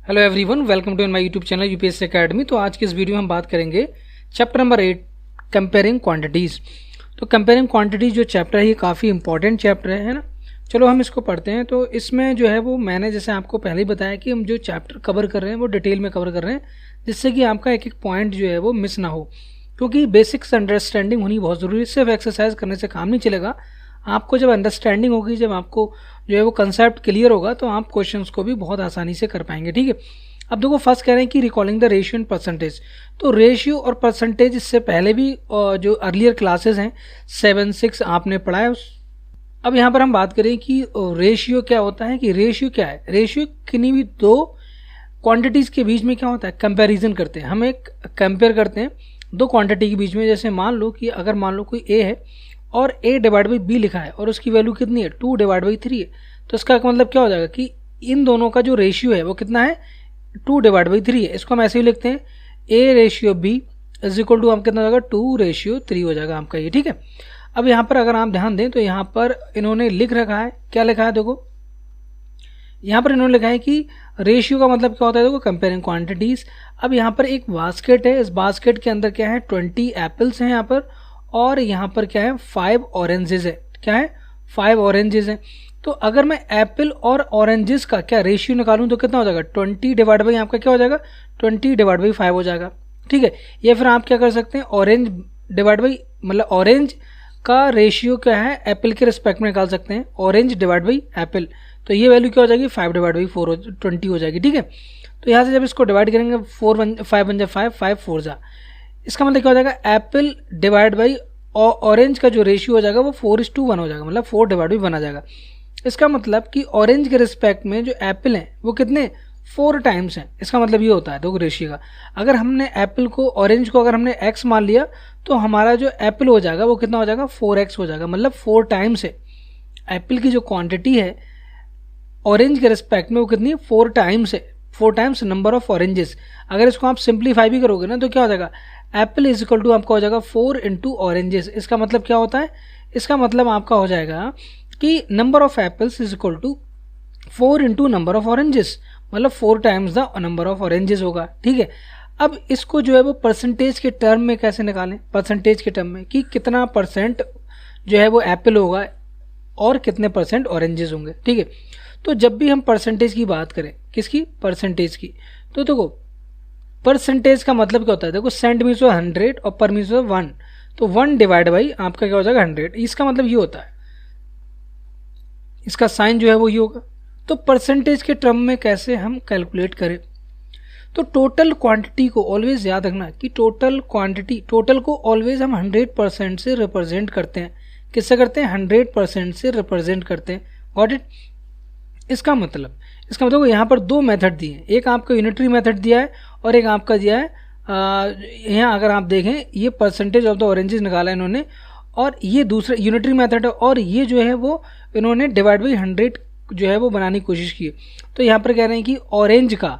Hello everyone, welcome to my YouTube channel UPSC academy. तो आज की इस वीडियो में हम बात करेंगे चैप्टर नंबर 8 कंपेयरिंग क्वांटिटीज़। तो कंपेयरिंग क्वांटिटीज जो चैप्टर है ये काफ़ी इंपॉर्टेंट चैप्टर है ना। चलो हम इसको पढ़ते हैं। तो इसमें जो है वो मैंने जैसे आपको पहले ही बताया कि हम जो चैप्टर कवर कर रहे हैं वो डिटेल में कवर कर रहे हैं, जिससे कि आपका एक एक पॉइंट जो है वो मिस ना हो, क्योंकि बेसिक्स अंडरस्टैंडिंग होनी बहुत ज़रूरी है। सिर्फ एक्सरसाइज करने से काम नहीं चलेगा। आपको जब अंडरस्टैंडिंग होगी, जब आपको जो है वो कंसेप्ट क्लियर होगा, तो आप क्वेश्चंस को भी बहुत आसानी से कर पाएंगे। ठीक है, अब देखो फर्स्ट कह रहे हैं कि recalling the ratio and percentage. तो रेशियो और परसेंटेज इससे पहले भी जो अर्लियर क्लासेस हैं 7, 6 आपने पढ़ा है। अब यहाँ पर हम बात करें कि रेशियो क्या होता है, कि रेशियो क्या है। रेशियो किन्हीं भी दो क्वांटिटीज़ के बीच में क्या होता है, कंपैरिजन करते हैं। हम एक कंपेयर करते हैं दो क्वांटिटी के बीच में। जैसे मान लो कि अगर मान लो कोई ए है और a डिवाइड बाई बी लिखा है और उसकी वैल्यू कितनी है 2 डिवाइड बाई 3 है। तो इसका मतलब क्या हो जाएगा कि इन दोनों का जो रेशियो है वो कितना है 2 डिवाइड बाई 3 है। इसको हम ऐसे ही लिखते हैं a ratio b is equal to हम कितना हो जाएगा 2 रेशियो 3 हो जाएगा आपका ये। ठीक है, अब यहाँ पर अगर आप ध्यान दें तो यहाँ पर इन्होंने लिख रखा है, क्या लिखा है देखो, यहाँ पर इन्होंने लिखा है कि रेशियो का मतलब क्या होता है, देखो कंपेयरिंग क्वांटिटीज। अब यहाँ पर एक बास्केट है, इस बास्केट के अंदर क्या है 20 एप्पल्स हैं यहाँ पर, और यहाँ पर क्या है 5 ऑरेंजेस है। क्या है 5 ऑरेंजेस है। तो अगर मैं एप्पल और ऑरेंजेस का क्या रेशियो निकालूं तो कितना हो जाएगा 20 डिवाइड बाई आपका क्या हो जाएगा 20 डिवाइड बाई 5 हो जाएगा। ठीक है, या फिर आप क्या कर सकते हैं ऑरेंज डिवाइड बाई मतलब ऑरेंज का रेशियो क्या है एप्पल के रिस्पेक्ट में निकाल सकते हैं, ऑरेंज डिवाइड बाई एप्पल। तो ये वैल्यू क्या हो जाएगी 5 डिवाइड बाई 4 20 हो जाएगी। ठीक है, तो यहाँ से जब इसको डिवाइड करेंगे 5 बन जाए 5 4 जा, इसका मतलब क्या हो जाएगा एप्पल डिवाइड बाई ऑरेंज का जो रेशियो हो जाएगा वो 4:1 हो जाएगा, मतलब 4 डिवाइड बाई 1 आ जाएगा। इसका मतलब कि ऑरेंज के रिस्पेक्ट में जो एप्पल है वो कितने 4 टाइम्स हैं। इसका मतलब ये होता है देखो रेशियो का, अगर हमने एप्पल को ऑरेंज को अगर हमने x मान लिया तो हमारा जो एप्पल हो जाएगा वो कितना हो जाएगा 4x हो जाएगा, मतलब 4 टाइम्स है। एप्पल की जो क्वांटिटी है ऑरेंज के रिस्पेक्ट में वो कितनी 4 टाइम्स है, 4 टाइम्स नंबर ऑफ ऑरेंजेस। अगर इसको आप सिंप्लीफाई भी करोगे ना तो क्या हो जाएगा एप्पल इज इक्वल टू आपका हो जाएगा 4 इंटू ऑरेंजेस। इसका मतलब क्या होता है, इसका मतलब आपका हो जाएगा कि number of apples is equal to 4 into number of oranges, मतलब 4 times the number of oranges होगा। ठीक है, अब इसको जो है वो परसेंटेज के टर्म में कैसे निकालें, परसेंटेज के टर्म में कि कितना परसेंट जो है वो एप्पल होगा और कितने परसेंट ऑरेंजेस होंगे। ठीक है, तो जब भी हम परसेंटेज की बात करें, किसकी परसेंटेज की, तो देखो परसेंटेज का मतलब क्या होता है, देखो सेंट मीन्स 100 और पर मीन्स 1, तो 1 डिवाइड बाई आपका क्या हो जाएगा 100। इसका मतलब ये होता है, इसका साइन जो है वो ये होगा। तो परसेंटेज के टर्म में कैसे हम कैलकुलेट करें, तो टोटल क्वांटिटी को ऑलवेज याद रखना कि टोटल क्वांटिटी, टोटल को ऑलवेज हम 100% से रिप्रेजेंट करते हैं। किससे करते हैं 100% से रिप्रेजेंट करते हैं। Got it. इसका मतलब यहाँ पर दो मेथड दिए हैं, एक आपका यूनिटरी मेथड दिया है और एक आपका दिया है यहाँ अगर आप देखें ये परसेंटेज ऑफ द ऑरेंजेस निकाला है इन्होंने, और ये दूसरा यूनिटरी मेथड है, और ये जो है वो इन्होंने डिवाइड बाई 100 जो है वो बनाने की कोशिश की है। तो यहाँ पर कह रहे हैं कि ऑरेंज का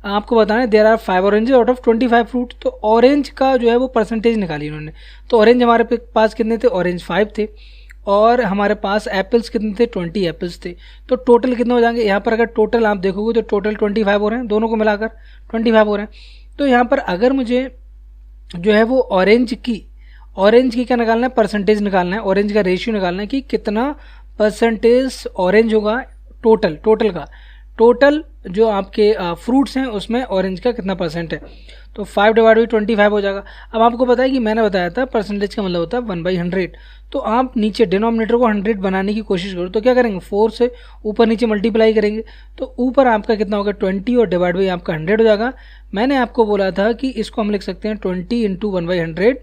आपको बताना है there are 5 oranges out of 25 fruit. तो ऑरेंज का जो है वो परसेंटेज निकाली इन्होंने। तो ऑरेंज हमारे पास कितने थे, ऑरेंज 5 थे, और हमारे पास एप्पल्स कितने थे 20 एप्पल्स थे। तो टोटल कितने हो जाएंगे, यहाँ पर अगर टोटल आप देखोगे तो टोटल 25 हो रहे हैं, दोनों को मिलाकर 25 हो रहे हैं। तो यहाँ पर अगर मुझे जो है वो ऑरेंज की क्या निकालना है, परसेंटेज निकालना है, ऑरेंज का रेशियो निकालना है कि कितना परसेंटेज ऑरेंज होगा टोटल का, टोटल जो आपके फ्रूट्स हैं उसमें ऑरेंज का कितना परसेंट है। तो 5 डिवाइड बाई 25 हो जाएगा। अब आपको पता है कि मैंने बताया था परसेंटेज का मतलब होता है 1/100। तो आप नीचे डिनोमिनेटर को 100 बनाने की कोशिश करो तो क्या करेंगे 4 से ऊपर नीचे मल्टीप्लाई करेंगे, तो ऊपर आपका कितना होगा 20 और डिवाइड बाई आपका 100 हो जाएगा। मैंने आपको बोला था कि इसको हम लिख सकते हैं 20 इंटू 1/100,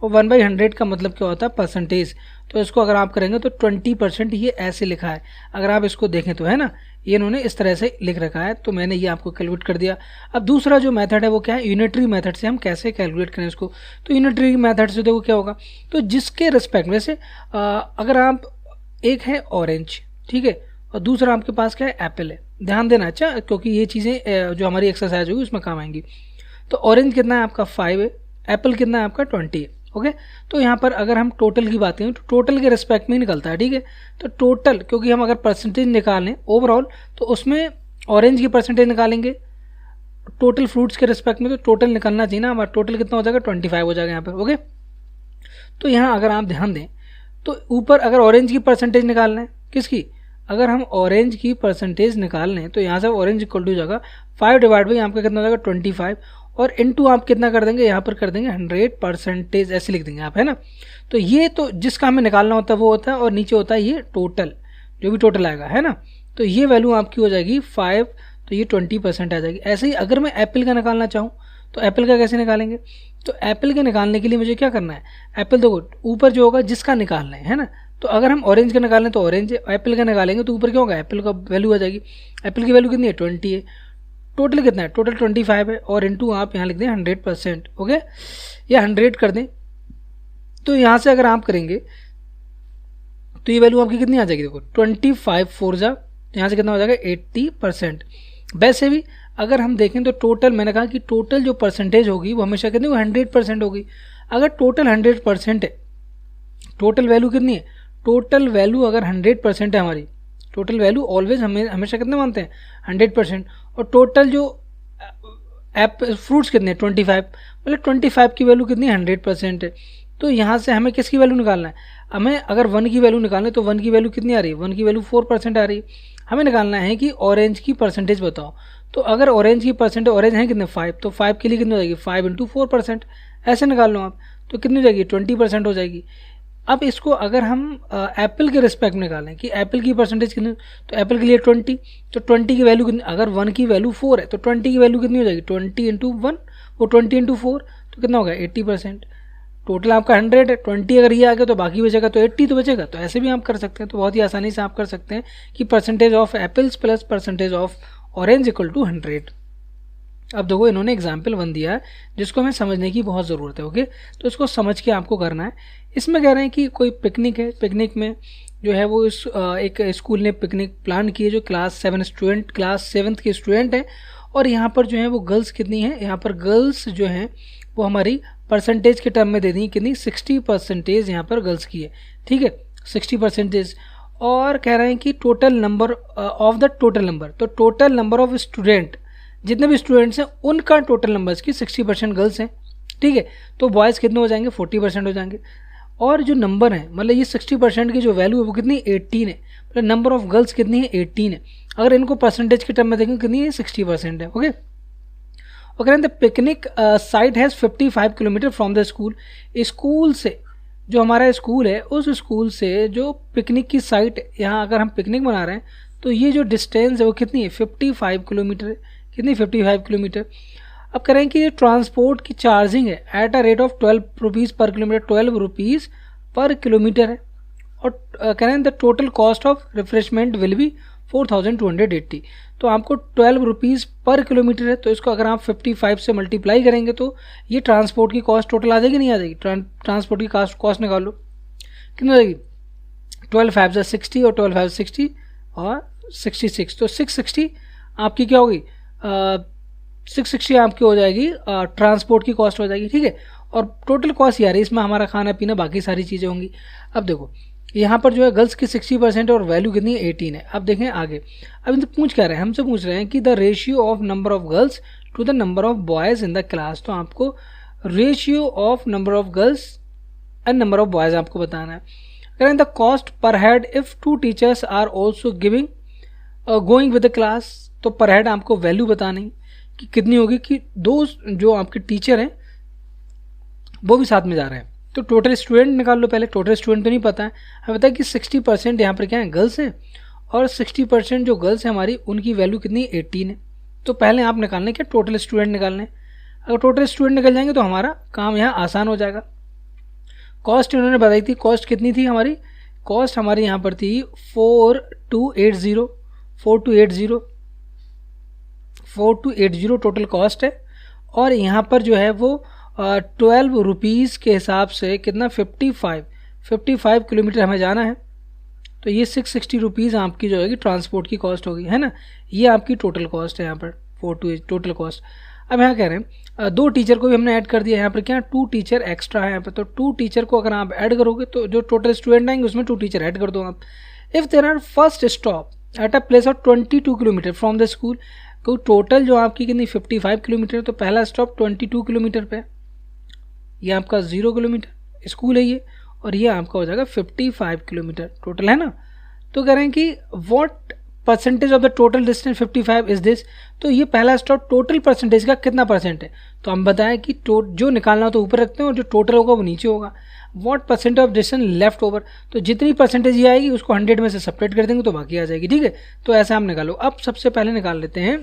और 1/100 का मतलब क्या होता है परसेंटेज। तो इसको अगर आप करेंगे तो 20% ये ऐसे लिखा है, अगर आप इसको देखें तो है ना, ये इन्होंने इस तरह से लिख रखा है। तो मैंने ये आपको कैलकुलेट कर दिया। अब दूसरा जो मेथड है वो क्या है, यूनिटरी मेथड से हम कैसे कैलकुलेट करें इसको। तो यूनिटरी मेथड से देखो क्या होगा, तो जिसके रिस्पेक्ट में से अगर आप एक है ऑरेंज, ठीक है, और दूसरा आपके पास क्या है एप्पल है, ध्यान देना अच्छा, क्योंकि ये चीज़ें जो हमारी एक्सरसाइज होगी उसमें काम आएंगी। तो ऑरेंज कितना है आपका 5 है, एप्पल कितना है आपका 20 है। ओके, तो यहाँ पर अगर हम टोटल की बात करें तो टोटल के रिस्पेक्ट में ही निकलता है। ठीक है, तो टोटल क्योंकि हम अगर परसेंटेज निकालें ओवरऑल तो उसमें ऑरेंज की परसेंटेज निकालेंगे टोटल फ्रूट्स के रिस्पेक्ट में तो टोटल निकलना चाहिए ना हमारा, टोटल कितना हो जाएगा 25 हो जाएगा यहाँ पर। ओके, तो यहाँ अगर आप ध्यान दें तो ऊपर अगर ऑरेंज की परसेंटेज निकालना है, किसकी, अगर हम ऑरेंज की परसेंटेज निकाल लें तो यहाँ से ऑरेंज इक्वल टू हो जाएगा 5 डिवाइड बाई यहाँ पर कितना हो जाएगा 25, और इनटू आप कितना कर देंगे, यहाँ पर कर देंगे 100%, ऐसे लिख देंगे आप, है ना। तो ये तो जिसका हमें निकालना होता है वो होता है, और नीचे होता है ये टोटल, जो भी टोटल आएगा, है ना। तो ये वैल्यू आपकी हो जाएगी 5, तो ये 20% आ जाएगी। ऐसे ही अगर मैं एप्पल का निकालना चाहूँ तो एप्पल का कैसे निकालेंगे, तो एप्पल के निकालने के लिए मुझे क्या करना है, एप्पल देखो ऊपर जो होगा जिसका निकालना है ना, तो अगर हम ऑरेंज का निकालें तो ऑरेंज, एप्पल का निकालेंगे तो ऊपर क्या होगा, एप्पल का वैल्यू आ जाएगी। एप्पल की वैल्यू कितनी है 20 है, टोटल कितना है, टोटल 25 है, और इनटू आप यहाँ लिख दें 100%। ओके, या 100 कर दें, तो यहाँ से अगर आप करेंगे तो ये वैल्यू आपकी कितनी आ जाएगी, देखो 25 4 जा, यहाँ से कितना हो जाएगा 80%। वैसे भी अगर हम देखें तो टोटल, मैंने कहा कि टोटल जो परसेंटेज होगी वो हमेशा कितनी, वो 100% होगी। अगर टोटल 100% है, टोटल वैल्यू कितनी है, टोटल वैल्यू अगर 100% है हमारी, टोटल वैल्यू ऑलवेज हमेशा कितने मानते हैं 100%, और टोटल जो फ्रूट्स कितने 25, मतलब 25 की वैल्यू कितनी 100% है। तो यहाँ से हमें किसकी वैल्यू निकालना है, हमें अगर 1 की वैल्यू निकालना है तो 1 की वैल्यू कितनी आ रही है, 1 की वैल्यू 4% आ रही है। हमें निकालना है कि ऑरेंज की परसेंटेज बताओ, तो अगर ऑरेंज की परसेंटेज, ऑरेंज है कितने 5, तो 5 के लिए कितनी हो जाएगी 5 × 4%, ऐसे निकाल लो आप, तो कितनी हो जाएगी 20% हो जाएगी। अब इसको अगर हम एप्पल के रिस्पेक्ट में निकालें कि एप्पल की परसेंटेज कितनी, तो एप्पल के लिए 20, तो 20 की वैल्यू कितनी, अगर 1 की वैल्यू 4 है तो 20 की वैल्यू कितनी हो जाएगी 20 × 1, वो 20 × 4, तो कितना होगा 80%। टोटल आपका 100 है, 20 अगर ये आ गया तो बाकी बचेगा तो 80 तो बचेगा। तो ऐसे भी आप कर सकते हैं, तो बहुत ही आसानी से आप कर सकते हैं कि percentage of apples plus percentage of orange equal to 100। अब देखो इन्होंने एग्जाम्पल 1 दिया है जिसको हमें समझने की बहुत ज़रूरत है। ओके, तो इसको समझ के आपको करना है। इसमें कह रहे हैं कि कोई पिकनिक है, पिकनिक में जो है वो एक स्कूल ने पिकनिक प्लान की है, जो क्लास 7th के स्टूडेंट हैं, और यहाँ पर जो है वो गर्ल्स कितनी है, यहाँ पर गर्ल्स जो हैं वो हमारी परसेंटेज के टर्म में दे दी कितनी 60% यहाँ पर गर्ल्स की है, ठीक है 60%। और कह रहे हैं कि total number of the total number, तो टोटल नंबर ऑफ स्टूडेंट, जितने भी स्टूडेंट्स हैं उनका टोटल नंबर्स की 60% गर्ल्स हैं, ठीक है। तो बॉयज़ कितने हो जाएंगे 40% हो जाएंगे। और जो नंबर है मतलब ये 60% की जो वैल्यू है वो कितनी 18 है, मतलब नंबर ऑफ गर्ल्स कितनी है 18 है। अगर इनको परसेंटेज के टर्म में देखेंगे कितनी है 60% है। ओके, और कह रहे हैं the picnic site has 55 kilometre from the school, school से जो हमारा स्कूल है उस स्कूल से जो पिकनिक की साइट, यहाँ अगर हम पिकनिक मना रहे हैं तो ये जो डिस्टेंस है वो कितनी है 55 किलोमीटर है, कितनी 55 किलोमीटर। अब कह रहे हैं कि ये ट्रांसपोर्ट की चार्जिंग है at a rate of 12 rupees पर किलोमीटर, 12 रुपीज़ पर किलोमीटर है। और कह रहे हैं the total cost of refreshment will be 4280, तो आपको 12 रुपीज़ पर किलोमीटर है, तो इसको अगर आप 55 से मल्टीप्लाई करेंगे तो ये ट्रांसपोर्ट की कॉस्ट टोटल आ जाएगी, नहीं आ जाएगी, ट्रांसपोर्ट की कॉस्ट निकाल लो कितनी हो जाएगी 12 5 60 और 12 5 60 और 66, तो 660 आपकी क्या होगी 660 आपकी हो जाएगी ट्रांसपोर्ट की कॉस्ट हो जाएगी, ठीक है। और टोटल कॉस्ट यार इसमें हमारा खाना पीना बाकी सारी चीज़ें होंगी। अब देखो यहाँ पर जो है गर्ल्स की 60% और वैल्यू कितनी है 18 है। अब देखें आगे, अब इनसे पूछ क्या रहे हैं, हमसे पूछ रहे हैं कि the ratio of number of girls to the number of boys in the class, तो आपको ratio of number of girls and number of boys आपको बताना है। कह रहे हैं the cost per head if 2 teachers are also giving going with the class, तो per head आपको वैल्यू बतानी कि कितनी होगी कि 2 जो आपके टीचर हैं वो भी साथ में जा रहे हैं। तो टोटल स्टूडेंट निकाल लो पहले, टोटल स्टूडेंट तो नहीं पता है, हमें पता है कि 60% यहाँ पर क्या है गर्ल्स हैं, और 60% जो गर्ल्स हैं हमारी उनकी वैल्यू कितनी 18 है। तो पहले आप निकालने क्या टोटल स्टूडेंट निकालने, अगर टोटल स्टूडेंट निकल जाएंगे तो हमारा काम यहाँ आसान हो जाएगा। कॉस्ट इन्होंने बताई थी, कॉस्ट कितनी थी हमारी, कॉस्ट हमारी यहाँ पर थी 4280 टोटल कॉस्ट है। और यहाँ पर जो है वो 12 रुपीज़ के हिसाब से कितना 55 किलोमीटर हमें जाना है, तो ये 660 रुपीज़ आपकी जो होगी ट्रांसपोर्ट की कॉस्ट होगी, है ना। ये आपकी टोटल कॉस्ट है यहाँ पर 42 टोटल कॉस्ट। अब यहाँ कह रहे हैं 2 टीचर को भी हमने ऐड कर दिया, यहाँ पर क्या 2 टीचर एक्स्ट्रा है यहाँ पर, तो 2 टीचर को अगर आप ऐड करोगे तो जो टोटल स्टूडेंट आएंगे उसमें 2 टीचर ऐड कर दो आप। If there are first stop at a place of 22 kilometre from the school क्योंकि टोटल जो आपकी कितनी 55 किलोमीटर, तो पहला स्टॉप 22 किलोमीटर पे, ये आपका 0 किलोमीटर स्कूल है ये, और ये आपका हो जाएगा 55 किलोमीटर टोटल, है ना। तो कह रहे हैं कि what percentage of the total distance 55 is this, तो ये पहला स्टॉप टोटल परसेंटेज का कितना परसेंट है, तो हम बताएं कि जो निकालना हो तो ऊपर रखते हैं और जो टोटल होगा वो नीचे होगा। What percent of distance left over, तो जितनी परसेंटेज ये आएगी उसको 100 में से सेपरेट कर देंगे तो बाकी आ जाएगी, ठीक है। तो ऐसा हम निकालो। अब सबसे पहले निकाल लेते हैं,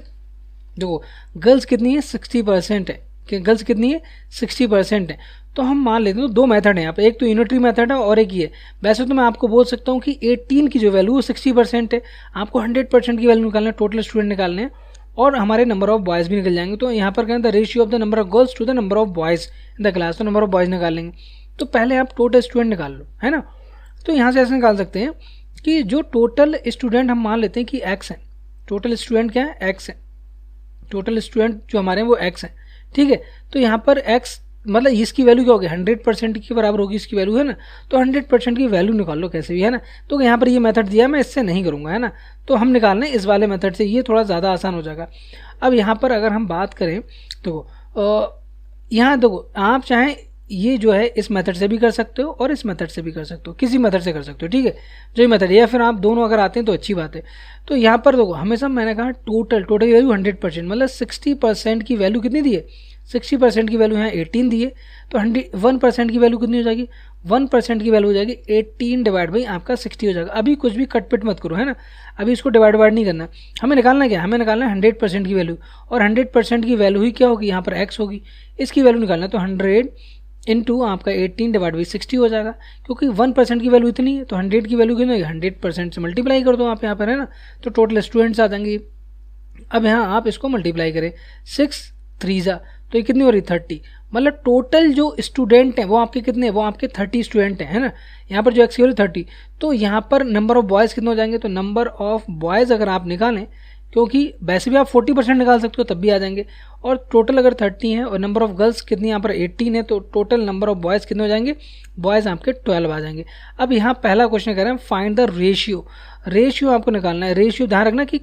देखो गर्ल्स कितनी है 60% है, कि गर्ल्स कितनी है 60% है। तो हम मान लेते हैं, दो मेथड है यहाँ पे, एक तो यूनिटरी मेथड है और एक ये। वैसे तो मैं आपको बोल सकता हूँ कि 18 की जो वैल्यू है 60% है, आपको 100% की वैल्यू निकालना है, टोटल स्टूडेंट निकालने हैं और हमारे नंबर ऑफ बॉयज़ भी निकल जाएंगे। तो यहाँ पर कहें the ratio of the number of girls to the number of boys in the class, तो नंबर ऑफ बॉयज़ निकाल लेंगे। तो पहले आप टोटल स्टूडेंट निकाल लो, है ना। तो यहाँ से ऐसे निकाल सकते हैं कि जो टोटल स्टूडेंट हम मान लेते हैं कि x है, टोटल स्टूडेंट क्या है x है, टोटल स्टूडेंट जो हमारे हैं वो x है, ठीक है। तो यहाँ पर x मतलब इसकी वैल्यू क्या होगी 100% के बराबर होगी इसकी वैल्यू, है ना। तो 100% की वैल्यू निकाल लो कैसे भी, है ना। तो यहाँ पर ये मेथड दिया, मैं इससे नहीं करूँगा, है ना। तो हम निकाल लें इस वाले मेथड से, ये थोड़ा ज़्यादा आसान हो जाएगा। अब यहाँ पर अगर हम बात करें तो यहाँ देखो, आप चाहें ये जो है इस मेथड से भी कर सकते हो और इस मेथड से भी कर सकते हो, किसी मेथड से कर सकते हो, ठीक है, जो ये मेथड है, या फिर आप दोनों अगर आते हैं तो अच्छी बात है। तो यहाँ पर देखो हमेशा मैंने कहा टोटल की वैल्यू 100%, मतलब 60% की वैल्यू कितनी दी है, 60% की वैल्यू यहाँ 18 दी है, तो 1% की वैल्यू कितनी हो जाएगी, 1% की वैल्यू हो जाएगी 18 डिवाइड बाई आपका 60 हो जाएगा। अभी कुछ भी कटपिट मत करो, है ना, अभी इसको डिवाइड नहीं करना, हमें निकालना क्या, हमें निकालना है 100% की वैल्यू, और 100% की वैल्यू ही क्या होगी, यहाँ पर x होगी, इसकी वैल्यू निकालना है। तो 100 इंटू आपका 18 डिवाइड बाई 60 हो जाएगा, क्योंकि 1% की वैल्यू इतनी है, तो 100 की वैल्यू कितनी है, 100% से मल्टीप्लाई कर दो आप यहाँ पर, है ना। तो टोटल स्टूडेंट्स आ जाएंगे। अब यहाँ आप इसको मल्टीप्लाई करें, 6 3 तो ये कितनी हो रही 30, मतलब टोटल जो स्टूडेंट हैं वो आपके कितने हैं, वो आपके 30 स्टूडेंट हैं, है ना। यहाँ पर जो एक्स की वैल्यू 30, तो यहाँ पर नंबर ऑफ बॉयज़ कितने हो जाएंगे, तो नंबर ऑफ बॉयज़ अगर आप निकालें, क्योंकि वैसे भी आप 40% निकाल सकते हो तब भी आ जाएंगे, और टोटल अगर 30 है और नंबर ऑफ गर्ल्स कितनी यहाँ पर 18 है, तो टोटल नंबर ऑफ बॉयज़ कितने हो जाएंगे, बॉयज़ आपके 12 आ जाएंगे। अब यहाँ पहला क्वेश्चन कह रहे हैं फाइंड द रेशियो, रेशियो आपको निकालना है। रेशियो ध्यान रखना कि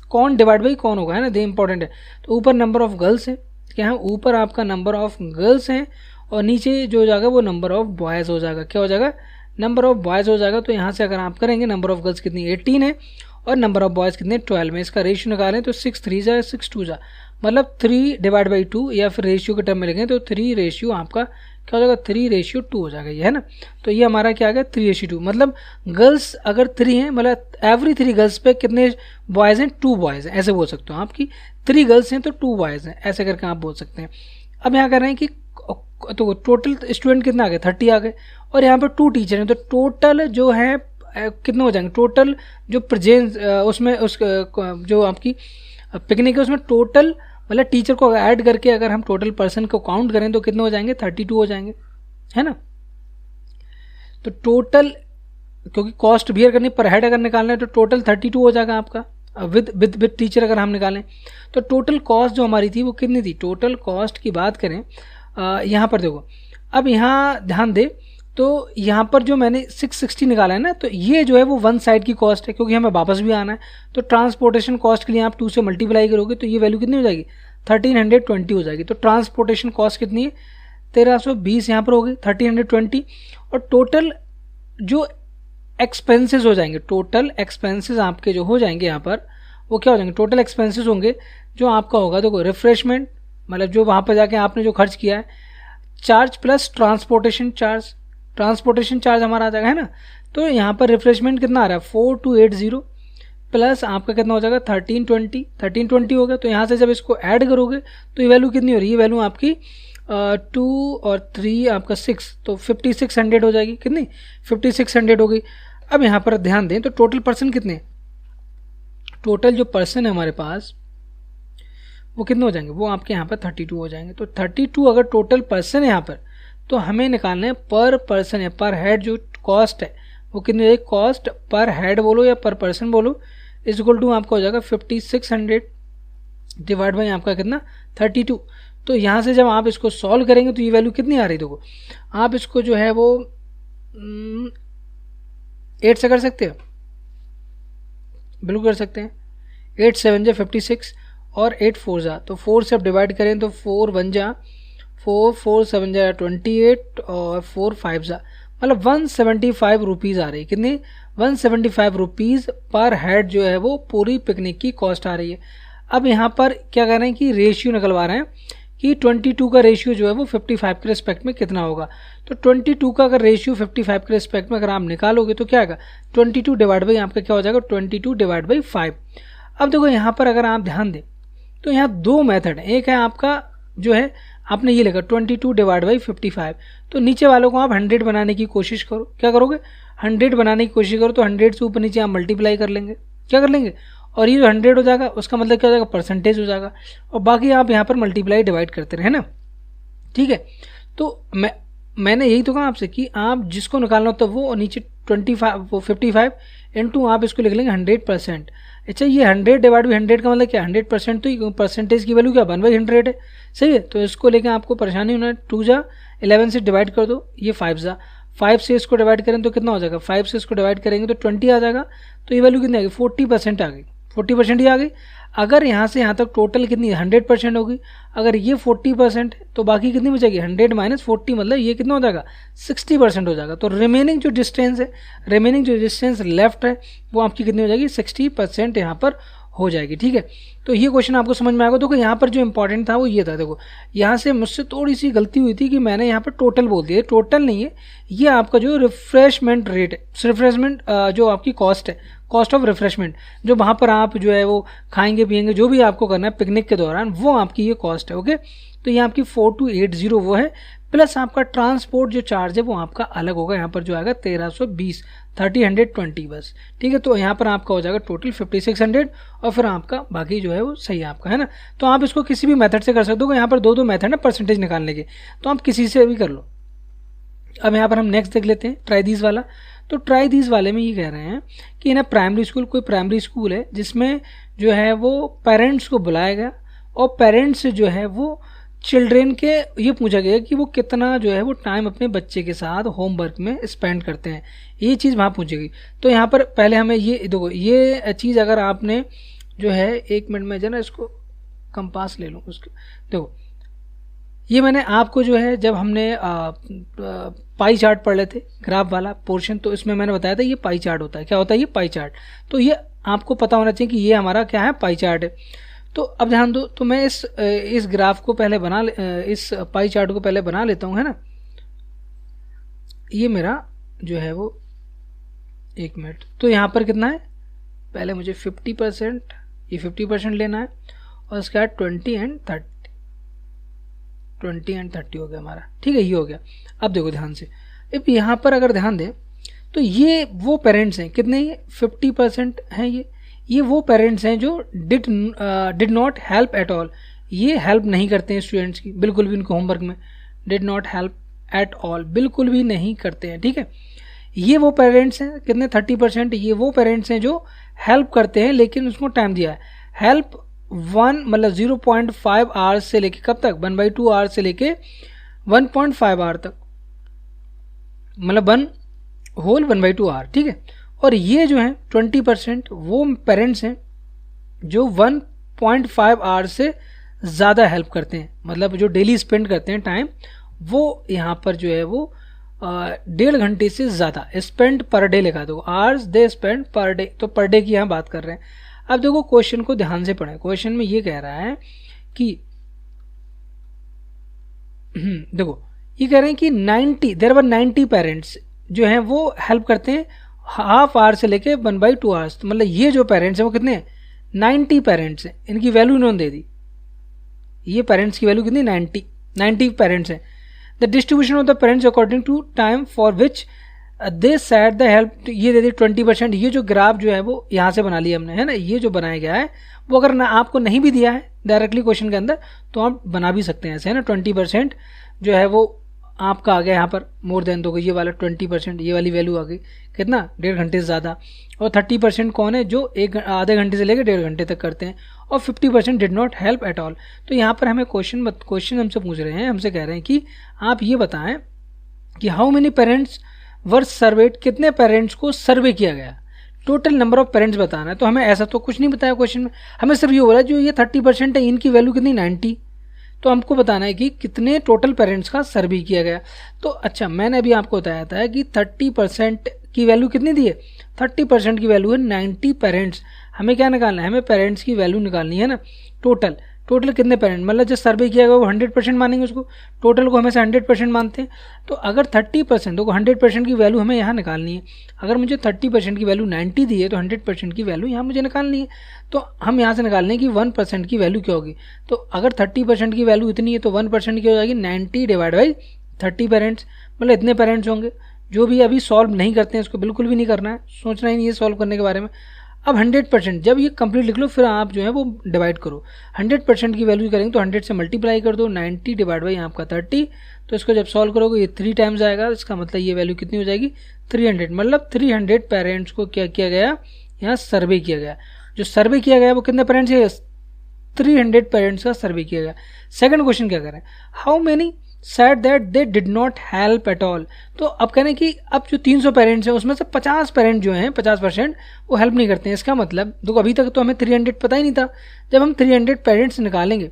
कौन डिवाइड बाई कौन होगा, है ना, ये इंपॉर्टेंट है। तो ऊपर नंबर ऑफ गर्ल्स है, क्या है, ऊपर आपका नंबर ऑफ गर्ल्स हैं और नीचे जो हो जाएगा वो नंबर ऑफ बॉयज़ हो जाएगा, क्या हो जाएगा, नंबर ऑफ बॉयज़ हो जाएगा। तो यहाँ से अगर आप करेंगे नंबर ऑफ गर्ल्स कितनी 18 है और नंबर ऑफ बॉयज़ कितने 12 में, इसका रेशियो निकालें तो 6 3 6 2 मतलब 3 डिवाइड बाई 2, या फिर रेशियो के टर्म में लिखें तो 3 रेशियो आपका क्या हो जाएगा, 3 रेशियो 2 हो जाएगा, ये है ना। तो ये हमारा क्या आ गया 3 रेशियो 2, मतलब गर्ल्स अगर 3 हैं, मतलब एवरी 3 गर्ल्स पे कितने बॉयज़ हैं, 2 बॉयज़ हैं, ऐसे बोल सकते हो आप कि 3 गर्ल्स हैं तो 2 बॉयज़ हैं, ऐसे करके आप बोल सकते हैं। अब यहाँ कर रहे हैं कि तो टोटल स्टूडेंट कितना आ गए 30 आ गए, और यहाँ पर 2 टीचर हैं, तो टोटल जो है कितने हो जाएंगे, टोटल जो प्रेजेंस उसमें उस जो आपकी पिकनिक है उसमें टोटल मतलब टीचर को ऐड करके अगर हम टोटल पर्सन को काउंट करें तो कितने हो जाएंगे 32 हो जाएंगे, है ना। तो टोटल क्योंकि कॉस्ट बियर करनी पर हेड अगर निकालना है तो टोटल 32 हो जाएगा आपका, विद विद विद टीचर अगर हम निकालें तो टोटल कॉस्ट जो हमारी थी वो कितनी थी। टोटल कॉस्ट की बात करें यहाँ पर देखो, अब यहाँ ध्यान दे, तो यहाँ पर जो मैंने 660 निकाला है ना, तो ये जो है वो वन साइड की कॉस्ट है, क्योंकि हमें वापस भी आना है। तो ट्रांसपोर्टेशन कॉस्ट के लिए आप 2 से मल्टीप्लाई करोगे तो ये वैल्यू कितनी हो जाएगी 1320 हो जाएगी। तो ट्रांसपोर्टेशन कॉस्ट कितनी है 1320 यहाँ पर होगी 1320, और टोटल जो एक्सपेंसेस हो जाएंगे, टोटल एक्सपेंसेस आपके जो हो जाएंगे यहाँ पर वो क्या हो जाएंगे, टोटल एक्सपेंसेस होंगे जो आपका होगा, देखो रिफ्रेशमेंट मतलब जो वहाँ पर जाके आपने जो खर्च किया है, charge plus transportation charge, transportation charge हमारा आ जाएगा, है ना। तो यहाँ पर रिफ्रेशमेंट कितना आ रहा है 4280 प्लस आपका कितना हो जाएगा 1320 होगा। तो यहाँ से जब इसको ऐड करोगे तो ये वैल्यू कितनी हो रही है, ये वैल्यू आपकी 2 और 3 आपका 6, तो 5600 हो जाएगी, कितनी 5600 हो गई। अब यहाँ पर ध्यान दें तो टोटल पर्सन कितने, टोटल जो पर्सन है हमारे पास वो कितने हो जाएंगे, वो आपके यहाँ पर 32 हो जाएंगे। तो 32 अगर टोटल पर्सन है यहाँ पर, तो हमें निकालना है पर पर्सन है, पर हेड जो कॉस्ट है वो कितनी है, कॉस्ट पर हेड बोलो या पर पर्सन बोलो, इज इक्वल टू आपका हो जाएगा 5600 डिवाइड बाई आपका कितना 32। तो यहाँ से जब आप इसको सॉल्व करेंगे तो ये वैल्यू कितनी आ रही, देखो आप इसको जो है वो 8 से कर सकते हैं, बिल्कुल कर सकते हैं, 8 7 56, और 8 4 जा, तो 4 से अब डिवाइड करें तो 4 1 जा 4 4 7 जा 28 और 4 5 जा, मतलब 175 रुपीज़ आ रही है। कितनी? 175 रुपीज़ पर हेड जो है वो पूरी पिकनिक की कॉस्ट आ रही है। अब यहाँ पर क्या कर रहे हैं कि रेशियो निकलवा रहे हैं कि 22 का रेशियो जो है वो 55 के रिस्पेक्ट में कितना होगा। तो 22 का अगर रेशियो 55 के रिस्पेक्ट में अगर आप निकालोगे तो क्या आएगा? 22 डिवाइड बाई आपका क्या हो जाएगा? 22 डिवाइड बाई 5। अब देखो यहाँ पर अगर आप ध्यान दें तो यहाँ दो मेथड है। एक है आपका जो है आपने ये लिखा 22 डिवाइड बाई 55, तो नीचे वालों को आप 100 बनाने की कोशिश करो। क्या करोगे? 100 बनाने की कोशिश करो, तो 100 से ऊपर नीचे आप मल्टीप्लाई कर लेंगे। क्या कर लेंगे? और ये जो 100 हो जाएगा उसका मतलब क्या हो जाएगा? परसेंटेज हो जाएगा, और बाकी आप यहाँ पर मल्टीप्लाई डिवाइड करते रहे ना। ठीक है, तो मैंने यही तो कहा आपसे कि आप जिसको निकालना हो तो वो नीचे 55 इंटू आप इसको लिख लेंगे 100%। अच्छा, ये 100 डिवाइड बाई 100 का मतलब क्या? 100%, तो परसेंटेज की वैल्यू क्या? 1/100 है। सही है, तो इसको लेकर आपको परेशानी होना है। 2 जा 11 से डिवाइड कर दो, ये 5 जा 5 से इसको डिवाइड करें तो कितना हो जाएगा? 5 से इसको डिवाइड करेंगे तो 20 आ जाएगा। तो ये वैल्यू कितनी आ गई? 40% आ गई। 40% ही आ गई। अगर यहाँ से यहाँ तक टोटल कितनी 100% होगी, अगर ये 40% तो बाकी कितनी बचेगी? 100 माइनस 40, मतलब ये कितना हो जाएगा? 60% हो जाएगा। तो रिमेनिंग जो डिस्टेंस लेफ्ट है वो आपकी कितनी हो जाएगी? 60% यहाँ पर हो जाएगी। ठीक है, तो ये क्वेश्चन आपको समझ में आएगा। देखो यहाँ पर जो इंपॉर्टेंट था वो ये था, देखो यहाँ से मुझसे थोड़ी सी गलती हुई थी कि मैंने यहाँ पर टोटल बोल दिया। टोटल नहीं है, ये आपका जो रिफ्रेशमेंट रेट है, रिफ्रेशमेंट जो आपकी कॉस्ट है, कॉस्ट ऑफ रिफ्रेशमेंट, जो वहाँ पर आप जो है वो खाएंगे पिएंगे, जो भी आपको करना है पिकनिक के दौरान, वो आपकी ये कॉस्ट है। ओके, तो ये आपकी 4280 वो है, प्लस आपका ट्रांसपोर्ट जो चार्ज है वो आपका अलग होगा। यहाँ पर जो आएगा 1320, 30/120 बस। ठीक है, तो यहाँ पर आपका हो जाएगा टोटल 5600, और फिर आपका बाकी जो है वो सही आपका है ना। तो आप इसको किसी भी मेथड से कर सकते हो। यहाँ पर दो मेथड है परसेंटेज निकालने के, तो आप किसी से भी कर लो। अब यहाँ पर हम नेक्स्ट देख लेते हैं ट्राई दीज वाला। तो ट्राई दीज वाले में ये कह रहे हैं कि ना प्राइमरी स्कूल, कोई प्राइमरी स्कूल है जिसमें जो है वो पेरेंट्स को बुलाया गया, और पेरेंट्स जो है वो चिल्ड्रेन के ये पूछा गया कि वो कितना जो है वो टाइम अपने बच्चे के साथ होमवर्क में स्पेंड करते हैं, ये चीज़ वहाँ पूछी गई। तो यहाँ पर पहले हमें ये देखो, ये चीज़ अगर आपने जो है 1 मिनट में जो ना इसको कंपास ले लूँ उसको, देखो ये मैंने आपको जो है जब हमने पाई चार्ट पढ़ लेते ग्राफ वाला पोर्शन, तो इसमें मैंने बताया था ये पाई चार्ट होता है। क्या होता है? ये पाई चार्ट। तो ये आपको पता होना चाहिए कि ये हमारा क्या है? पाई चार्ट है। तो अब ध्यान दो, तो मैं इस ग्राफ को पहले इस पाई चार्ट को पहले बना लेता हूँ, है ना। ये मेरा जो है वो 1 मिनट, तो यहाँ पर कितना है? पहले मुझे 50%, ये 50% लेना है, और इसके बाद 20 एंड 30 हो गया हमारा। ठीक है, ये हो गया। अब देखो ध्यान से, अब यहाँ पर अगर ध्यान दें तो ये वो पेरेंट्स हैं, कितने? ये 50% हैं। ये वो पेरेंट्स हैं जो did not help at all, ये हेल्प नहीं करते हैं स्टूडेंट्स की बिल्कुल भी, उनको होमवर्क में did not help at all बिल्कुल भी नहीं करते हैं। ठीक है, ये वो पेरेंट्स हैं कितने? 30%। ये वो पेरेंट्स हैं जो हेल्प करते हैं लेकिन उसको टाइम दिया है। हेल्प 1 मतलब 0.5 आवर्स से लेके कब तक? 1/2 आवर्स से लेके 1.5 आवर तक, मतलब 1/2 आवर। ठीक है, और ये जो है 20% वो पेरेंट्स हैं जो 1.5 आवर से ज़्यादा हेल्प करते हैं, मतलब जो डेली स्पेंड करते हैं टाइम, वो यहाँ पर जो है वो 1.5 घंटे से ज़्यादा स्पेंड पर डे लिखा दो, hours they spend per day, तो पर डे की यहाँ बात कर रहे हैं। अब देखो क्वेश्चन को ध्यान से पढ़ें। क्वेश्चन में ये कह रहा है कि देखो ये कह रहे हैं कि देयर वर 90 पेरेंट्स जो हैं वो हेल्प करते हैं हाफ आवर से लेके 1/2 आवर्स। तो मतलब ये जो पेरेंट्स हैं वो कितने हैं? 90 पेरेंट्स हैं। इनकी वैल्यू इन्होंने दे दी, ये पेरेंट्स की वैल्यू कितनी? 90 पेरेंट्स हैं। The distribution of the parents according to time for which they set the help, ये दे दी 20%। ये जो ग्राफ जो है वो यहाँ से बना लिया हमने, है ना। ये जो बनाया गया है वो अगर ना आपको नहीं भी दिया है डायरेक्टली क्वेश्चन के अंदर तो आप बना भी सकते हैं ऐसे, है ना। 20% जो है वो आपका आ गया यहाँ पर मोर देन, दो ये वाला 20%, ये वाली वैल्यू आ गई कितना? 1.5 घंटे से ज़्यादा। और 30% कौन है? जो आधे घंटे से लेकर 1.5 घंटे तक करते हैं। और 50% did not help at all. तो यहाँ पर हमें क्वेश्चन हमसे पूछ रहे हैं, हमसे कह रहे हैं कि आप ये बताएं कि how many parents were served, कितने पेरेंट्स को सर्वे किया गया टोटल नंबर ऑफ पेरेंट्स बताना है। तो हमें ऐसा तो कुछ नहीं बताया क्वेश्चन में, हमें सिर्फ ये बोला जो ये 30% है इनकी वैल्यू कितनी 90। तो हमको बताना है कि कितने टोटल पेरेंट्स का सर्वे किया गया। तो अच्छा मैंने अभी आपको बताया था कि 30% की वैल्यू कितनी दी है, 30% की वैल्यू है 90 पेरेंट्स। हमें क्या निकालना है, हमें पेरेंट्स की वैल्यू निकालनी है ना। टोटल कितने पेरेंट, मतलब जो सर्वे किया गया वो 100% मानेंगे उसको, टोटल को हमेशा 100% मानते हैं। तो अगर 30% तो 100% की वैल्यू हमें यहाँ निकालनी है। अगर मुझे 30% की वैल्यू 90 दी है तो 100% की वैल्यू यहाँ मुझे निकालनी है। तो हम यहाँ से निकाल लें कि 1% की वैल्यू क्या होगी। तो अगर 30% की वैल्यू इतनी है तो 1% की हो जाएगी 90 डिवाइड बाई 30 पेरेंट्स, मतलब इतने पेरेंट्स होंगे। जो भी अभी सॉल्व नहीं करते हैं इसको बिल्कुल भी नहीं करना है, सोचना ही नहीं है सॉल्व करने के बारे में। अब 100% जब ये कंप्लीट लिख लो फिर आप जो है वो डिवाइड करो। 100% की वैल्यू करेंगे तो 100 से मल्टीप्लाई कर दो, 90 डिवाइड बाई आपका 30। तो इसको जब सॉल्व करोगे ये 3 टाइम्स आएगा, इसका मतलब ये वैल्यू कितनी हो जाएगी 300, मतलब 300 पेरेंट्स को क्या किया गया, यहाँ सर्वे किया गया। जो सर्वे किया गया वो कितने पेरेंट्स है, 300 पेरेंट्स का सर्वे किया गया। सेकंड क्वेश्चन क्या कर रहे हैं, how many said that they did not help at all। तो अब कह रहे हैं कि अब जो 300 पेरेंट्स हैं उसमें से 50 पेरेंट जो हैं 50% वो हेल्प नहीं करते हैं। इसका मतलब देखो अभी तक तो हमें 300 पता ही नहीं था। जब हम 300 पेरेंट्स निकालेंगे,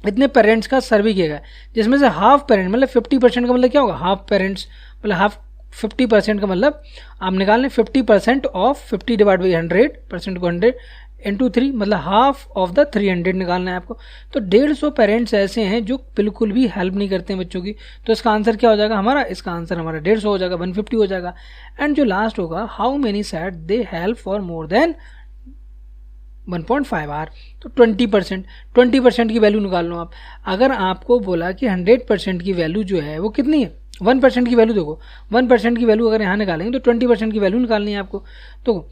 इतने पेरेंट्स का सर्वे किया गया जिसमें से हाफ पेरेंट मतलब 50% का मतलब क्या होगा, हाफ पेरेंट्स मतलब हाफ 50% का मतलब आप निकाल लें 50% ऑफ 50 डिवाइड बाई 100% को 100 इंटू 3 मतलब हाफ ऑफ द 300 निकालना है आपको। तो 150 पेरेंट्स ऐसे हैं जो बिल्कुल भी हेल्प नहीं करते हैं बच्चों की। तो इसका आंसर क्या हो जाएगा हमारा, इसका आंसर हमारा 150 हो जाएगा, 150 हो जाएगा। एंड जो लास्ट होगा, how many said they help for more than 1.5 hour. तो 20% की वैल्यू निकाल लो आप। अगर आपको बोला कि 100% की वैल्यू जो है वो कितनी है, 1% की वैल्यू देखो, 1% की वैल्यू अगर यहाँ निकालेंगे तो 20% की वैल्यू निकालनी है आपको। तो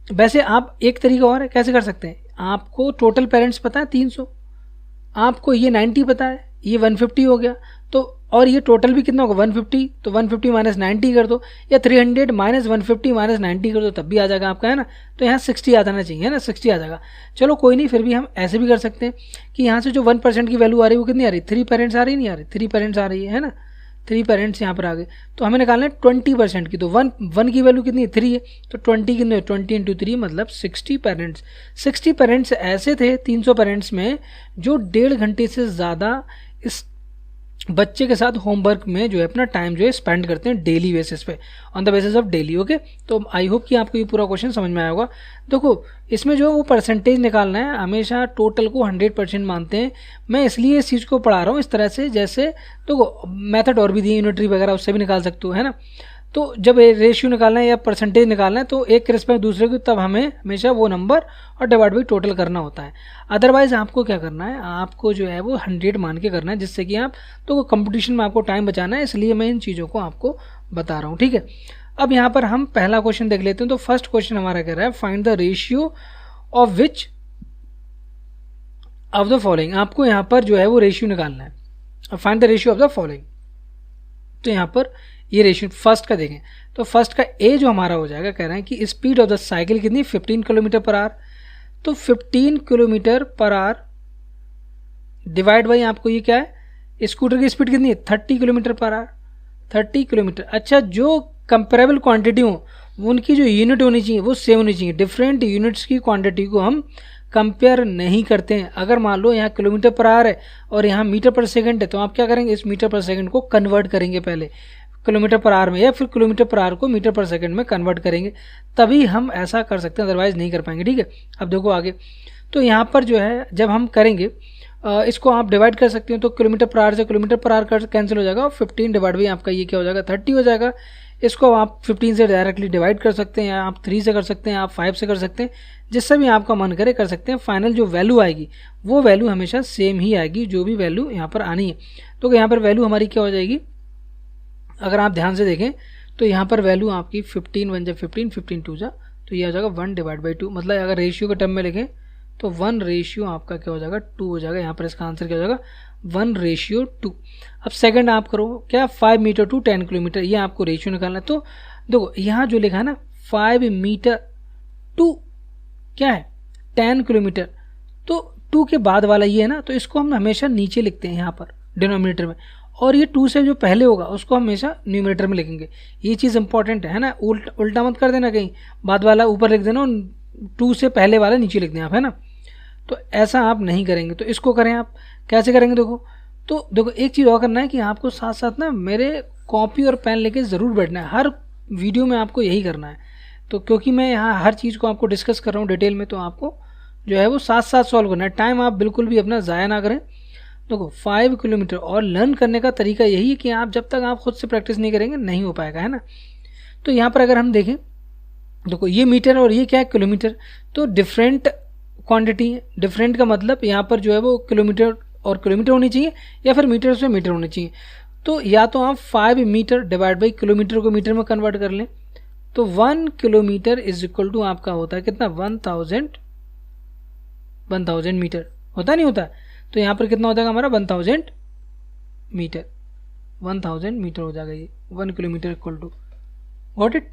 वैसे आप एक तरीका और है, कैसे कर सकते हैं, आपको टोटल पेरेंट्स पता है 300, आपको ये 90 पता है, ये 150 हो गया। तो और ये टोटल भी कितना होगा 150, तो 150 माइनस 90 कर दो, या 300 माइनस 150 माइनस 90 कर दो, तब भी आ जाएगा आपका, है ना। तो यहाँ 60 आ जाना चाहिए, है ना, 60 आ जाएगा। चलो कोई नहीं, फिर भी हम ऐसे भी कर सकते हैं कि यहाँ से जो 1% की वैल्यू आ रही है वो कितनी आ रही है, 3 पेरेंट्स आ रही, नहीं आ रही, 3 पेरेंट्स आ रही है ना, 3 पेरेंट्स यहाँ पर आ गए। तो हमें निकालना है 20% की। तो 1 की वैल्यू कितनी है 3 है, तो 20 कितने, 20 इंटू 3 मतलब 60 पेरेंट्स। 60 पेरेंट्स ऐसे थे 300 पेरेंट्स में जो 1.5 घंटे से ज़्यादा इस बच्चे के साथ होमवर्क में जो है अपना टाइम जो है स्पेंड करते हैं डेली बेसिस पे, on the basis of daily. Okay, तो आई होप कि आपको ये पूरा क्वेश्चन समझ में आया होगा। देखो इसमें जो वो परसेंटेज निकालना है, हमेशा टोटल को 100% मानते हैं। मैं इसलिए इस चीज़ को पढ़ा रहा हूँ इस तरह से, जैसे देखो मेथड और भी दिए यूनिटरी वगैरह, उससे भी निकाल सकते हो, है ना। तो जब रेशियो निकालना है या परसेंटेज निकालना है तो एक के रिस्पेक्ट दूसरे को, तब हमें हमेशा वो नंबर और डिवाइड बाई टोटल करना होता है। अदरवाइज आपको क्या करना है, आपको जो है वो 100 मान के करना है, जिससे कि आप तो कंपटीशन में आपको टाइम बचाना है, इसलिए मैं इन चीज़ों को आपको बता रहा हूँ, ठीक है। अब यहाँ पर हम पहला क्वेश्चन देख लेते हैं। तो फर्स्ट क्वेश्चन हमारा कह रहा है find the ratio of which of the following. आपको यहाँ पर जो है वो रेशियो निकालना है, find the ratio of the following. तो यहाँ पर ये रेशियो फर्स्ट का देखें तो फर्स्ट का ए जो हमारा हो जाएगा, कह रहे हैं कि स्पीड ऑफ द साइकिल कितनी 15 किलोमीटर पर आवर। तो 15 kilometre per hour divide by आपको ये क्या है, स्कूटर की स्पीड कितनी है 30 किलोमीटर पर आवर, 30 किलोमीटर। अच्छा, जो कंपेरेबल क्वांटिटी हो उनकी जो यूनिट होनी चाहिए वो सेम होनी चाहिए। डिफरेंट यूनिट्स की क्वांटिटी को हम कंपेयर नहीं करते हैं। अगर मान लो यहाँ किलोमीटर पर आवर है और यहाँ मीटर पर सेकंड है, तो आप क्या करेंगे, इस मीटर पर सेकंड को कन्वर्ट करेंगे पहले किलोमीटर पर आवर में, या फिर किलोमीटर पर आवर को मीटर पर सेकंड में कन्वर्ट करेंगे, तभी हम ऐसा कर सकते हैं, अदरवाइज नहीं कर पाएंगे, ठीक है। अब देखो आगे, तो यहाँ पर जो है जब हम करेंगे इसको आप डिवाइड कर सकते हो, तो किलोमीटर पर आवर से किलोमीटर पर आवर कैंसिल हो जाएगा और 15 डिवाइड बाई आपका ये क्या हो जाएगा 30 हो जाएगा। इसको आप 15 से डायरेक्टली डिवाइड कर सकते हैं, या आप 3 से कर सकते हैं, आप 5 से कर सकते हैं, जिससे भी आपका मन करे कर सकते हैं। फाइनल जो वैल्यू आएगी वो वैल्यू हमेशा सेम ही आएगी, जो भी वैल्यू यहाँ पर आनी है। तो यहाँ पर वैल्यू हमारी क्या हो जाएगी, अगर आप ध्यान से देखें तो यहाँ पर वैल्यू आपकी 15 1 जा 15, 15 2 जा, तो ये हो जाएगा 1 डिवाइड बाई 2। मतलब अगर रेशियो के टर्म में लिखें तो 1 रेशियो आपका क्या हो जाएगा 2 हो जाएगा। यहाँ पर इसका आंसर क्या हो जाएगा 1 रेशियो 2। अब सेकंड आप करो क्या, 5 मीटर टू 10 किलोमीटर, ये आपको रेशियो निकालना है। तो देखो यहाँ जो लिखा है ना 5 मीटर टू क्या है 10 किलोमीटर, तो 2 के बाद वाला ये है ना, तो इसको हम हमेशा नीचे लिखते हैं यहाँ पर डिनोमिनेटर में, और ये 2 से जो पहले होगा उसको हमेशा न्यूमरेटर में लिखेंगे। ये चीज़ इंपॉर्टेंट है ना, उल्टा मत कर देना, कहीं बाद वाला ऊपर लिख देना, 2 से पहले वाला नीचे लिख दें आप, है ना। तो ऐसा आप नहीं करेंगे। तो इसको करें आप, कैसे करेंगे देखो एक चीज़ और करना है कि आपको साथ साथ ना मेरे कॉपी और पेन लेके ज़रूर बैठना है, हर वीडियो में आपको यही करना है। तो क्योंकि मैं यहाँ हर चीज़ को आपको डिस्कस कर रहा हूँ डिटेल में, तो आपको जो है वो साथ साथ सॉल्व करना है। टाइम आप बिल्कुल भी अपना ज़ाया ना करें। देखो 5 किलोमीटर, और लर्न करने का तरीका यही है कि आप जब तक आप खुद से प्रैक्टिस नहीं करेंगे नहीं हो पाएगा, है ना। तो यहाँ पर अगर हम देखें, देखो ये मीटर और ये क्या है, किलोमीटर। तो डिफरेंट क्वांटिटी है। डिफरेंट का मतलब यहाँ पर जो है वो किलोमीटर और किलोमीटर होनी चाहिए, या फिर मीटर से मीटर होनी चाहिए। तो या तो आप 5 मीटर डिवाइड बाई किलोमीटर को मीटर में कन्वर्ट कर लें, तो 1 किलोमीटर इज इक्वल टू आपका होता है कितना, 1000 मीटर, होता नहीं होता। तो यहाँ पर कितना हो जाएगा हमारा 1000 मीटर, 1000 मीटर हो जाएगा ये 1 kilometre equal to, got it.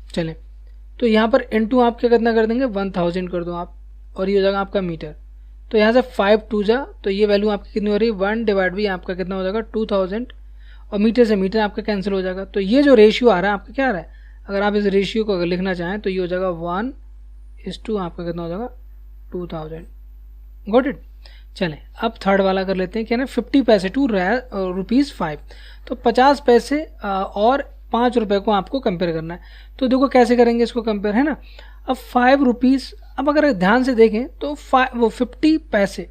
चलें, तो यहाँ पर इनटू आप क्या कितना कर देंगे, 1000 कर दो आप, और ये हो जाएगा आपका मीटर। तो यहाँ से 5 2 जा, तो ये वैल्यू आपकी कितनी हो रही है, 1 डिवाइड बाई आपका कितना हो जाएगा 2000, और मीटर से मीटर आपका कैंसिल हो जाएगा। तो ये जो रेशियो आ रहा है आपका क्या आ रहा है, अगर आप इस रेशियो को अगर लिखना चाहें तो ये हो जाएगा 1:2, आपका कितना हो जाएगा 2000, गॉट इट। चलें, अब थर्ड वाला कर लेते हैं, क्या ना 50 पैसे टू ₹5। तो 50 पैसे और 5 रुपये को आपको कंपेयर करना है। तो देखो कैसे करेंगे इसको कंपेयर, है ना। अब 5 रुपीज़, अब अगर ध्यान से देखें तो 50 पैसे,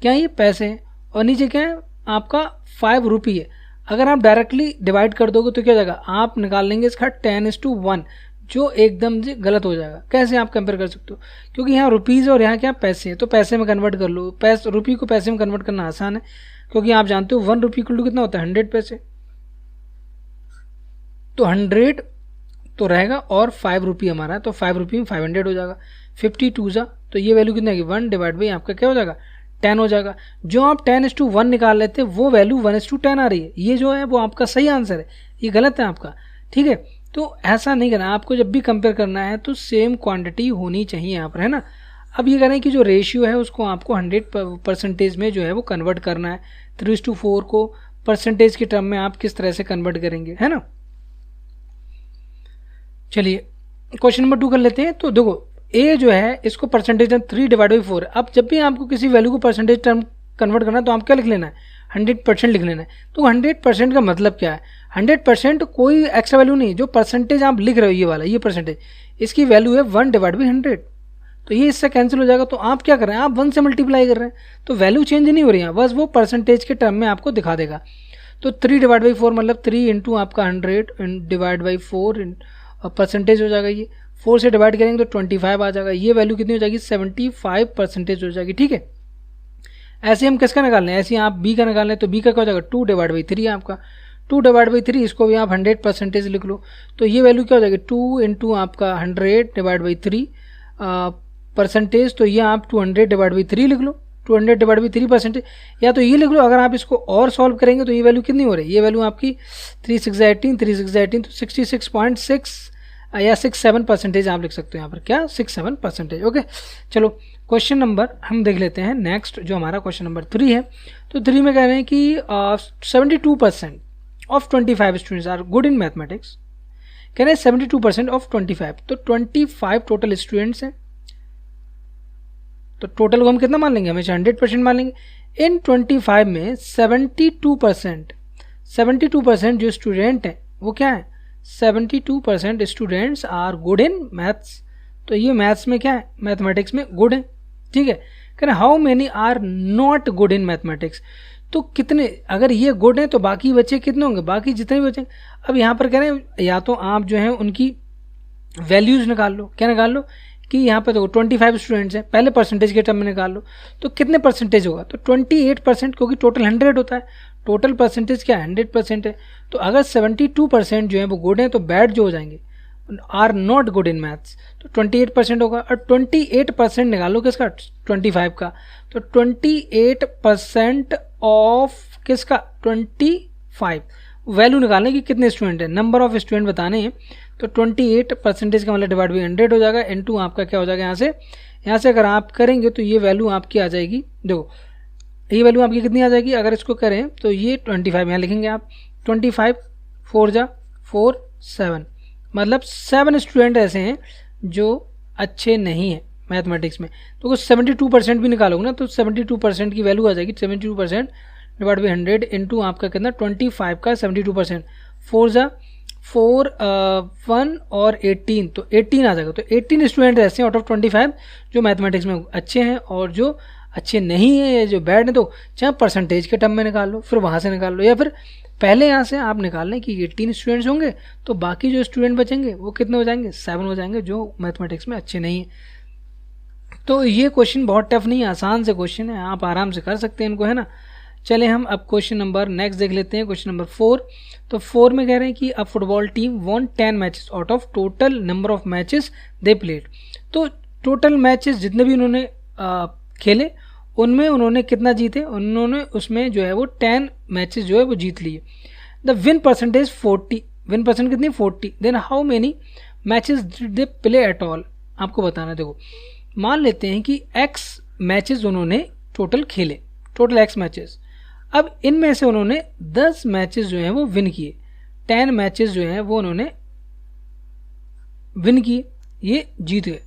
क्या ये पैसे हैं, और नीचे क्या है आपका 5 रुपये है। अगर आप डायरेक्टली डिवाइड कर दोगे तो क्या हो जाएगा, आप निकाल लेंगे इसका 10:1, जो एकदम से गलत हो जाएगा। कैसे आप कंपेयर कर सकते हो, क्योंकि यहाँ रुपीज़ और यहाँ क्या पैसे हैं, तो पैसे में कन्वर्ट कर लो। रुपये को पैसे में कन्वर्ट करना आसान है, क्योंकि आप जानते हो 1 रुपये इक्वल टू कितना होता है, 100 पैसे। तो 100 तो रहेगा, और 5 रुपये हमारा है, तो 5 रुपये में 500 हो जाएगा। 50 2 जा, तो ये वैल्यू कितनी आएगी, 1 डिवाइड बाई आपका क्या हो जाएगा 10 हो जाएगा। जो आप 10:1 निकाल लेते हैं वो वैल्यू 1:10 आ रही है। ये जो है वो आपका सही आंसर है, ये गलत है आपका, ठीक है। तो ऐसा नहीं करना, आपको जब भी कंपेयर करना है तो सेम क्वांटिटी होनी चाहिए यहाँ पर, है ना। अब ये करें कि जो रेशियो है उसको आपको 100% में जो है वो कन्वर्ट करना है। 3:4 को परसेंटेज के टर्म में आप किस तरह से कन्वर्ट करेंगे, है ना। चलिए क्वेश्चन नंबर 2 कर लेते हैं। तो देखो ए जो है इसको परसेंटेज टर्म 3 डिवाइड बाई 4। अब जब भी आपको किसी वैल्यू को परसेंटेज टर्म कन्वर्ट करना है तो आप क्या लिख लेना है, 100% लिख लेना है। तो 100% का मतलब क्या है, 100% कोई एक्स्ट्रा वैल्यू नहीं, जो परसेंटेज आप लिख रहे हो ये वाला, ये परसेंटेज, इसकी वैल्यू है 1 डिवाइड बाई 100। तो ये इससे कैंसिल हो जाएगा। तो आप क्या कर रहे हैं, आप 1 से मल्टीप्लाई कर रहे हैं, तो वैल्यू चेंज नहीं हो रही है, बस वो परसेंटेज के टर्म में आपको दिखा देगा। तो 3 डिवाइड बाई 4 मतलब 3 इंटू आपका 100 डिवाइड बाई 4 परसेंटेज हो जाएगा। ये 4 से डिवाइड करेंगे तो 25 आ जाएगा। ये वैल्यू कितनी हो जाएगी, 75% हो जाएगी, ठीक है। ऐसे हम किसका निकालना है, ऐसे आप बी का निकालना है, तो बी का क्या हो जाएगा 2 डिवाइड बाई 3 आपका, 2 डिवाइड बाई 3, इसको भी आप 100% लिख लो। तो ये वैल्यू क्या हो जाएगी, 2 इंटू आपका 100 डिवाइड बाई 3 परसेंटेज, तो ये आप 200 डिवाइड बाई 3 लिख लो, 200 डिवाइड बाई 3%, या तो ये लिख लो। अगर आप इसको और सॉल्व करेंगे तो ये वैल्यू कितनी हो रही है, ये वैल्यू आपकी 3 6 18, 3 6 18, तो 66.6 या 67% आप लिख सकते हो यहाँ पर, क्या 67%। ओके, चलो क्वेश्चन नंबर हम देख लेते हैं नेक्स्ट, जो हमारा क्वेश्चन नंबर 3 है। तो 3 में कह रहे हैं कि 72% of 25 students are good in mathematics. कह रहे हैं 72% ऑफ 25, तो 25 टोटल स्टूडेंट्स हैं। तो टोटल को हम कितना मान लेंगे, हमेशा 100% मान लेंगे। इन 25 में 72% जो स्टूडेंट हैं वो क्या है, 72% students are good in maths. तो ये मैथ्स में क्या है, मैथमेटिक्स में गुड है, ठीक है। कह रहे how many are not good in mathematics. तो कितने, अगर ये गुड हैं तो बाकी बच्चे कितने होंगे, बाकी जितने भी बच्चे। अब यहाँ पर कह रहे हैं या तो आप जो है उनकी वैल्यूज निकाल लो। क्या निकाल लो कि यहाँ पर देखो 25 स्टूडेंट्स हैं, पहले परसेंटेज के टर्म में निकाल लो, तो कितने परसेंटेज होगा, तो 28%, क्योंकि टोटल 100 होता है, टोटल परसेंटेज क्या 100% है। तो अगर 72% जो है वो गुड हैं, तो बैड जो हो जाएंगे are not good in maths, तो 28% होगा। और 28% निकालो किसका, 25 का, तो 28% ऑफ किसका 25, वैल्यू निकालने की कितने स्टूडेंट है, नंबर ऑफ स्टूडेंट बताने हैं। तो 28% का मतलब डिवाइड बाई 100 हो जाएगा, इनटू आपका क्या हो जाएगा यहाँ से अगर आप करेंगे तो ये वैल्यू आपकी आ जाएगी। देखो ये वैल्यू आपकी कितनी आ जाएगी, अगर इसको करें तो ये 25 यहाँ लिखेंगे आप, 25 4 जा 4 7, मतलब 7 स्टूडेंट ऐसे हैं जो अच्छे नहीं हैं मैथमेटिक्स में। तो कुछ 72% भी निकालोगे ना तो 72% की वैल्यू आ जाएगी, 72% डिवाइड बाई 100 इंटू आपका कितना 25 का 72%, 4 जा 4 1 और 18, तो 18 आ जाएगा। तो 18 स्टूडेंट ऐसे हैं आउट ऑफ 25 जो मैथमेटिक्स में अच्छे हैं, और जो अच्छे नहीं है जो बैड है, तो चाहे परसेंटेज के टर्म में निकाल लो, फिर वहाँ से निकाल लो, या फिर पहले यहाँ से आप निकाल लें कि 18 स्टूडेंट्स होंगे तो बाकी जो स्टूडेंट बचेंगे वो कितने हो जाएंगे, 7 हो जाएंगे जो मैथमेटिक्स में अच्छे नहीं हैं। तो ये क्वेश्चन बहुत टफ नहीं है, आसान से क्वेश्चन है, आप आराम से कर सकते हैं इनको, है ना। चले हम अब क्वेश्चन नंबर नेक्स्ट देख लेते हैं, क्वेश्चन नंबर 4। तो 4 में कह रहे हैं कि अ football team von 10 matches out of total number of matches they played. तो टोटल मैचेस जितने भी उन्होंने खेले उनमें उन्होंने कितना जीते, उन्होंने उसमें जो है वो 10 मैचेस जो है वो जीत लिए। The win percentage 40, win percent कितनी 40, then how many matches did they play at all, आपको बताना। देखो मान लेते हैं कि x मैचेस उन्होंने टोटल खेले, टोटल x मैचेस, अब इनमें से उन्होंने 10 मैचेस जो हैं वो विन किए, 10 मैचेस जो हैं वो उन्होंने विन किए, ये जीत गए।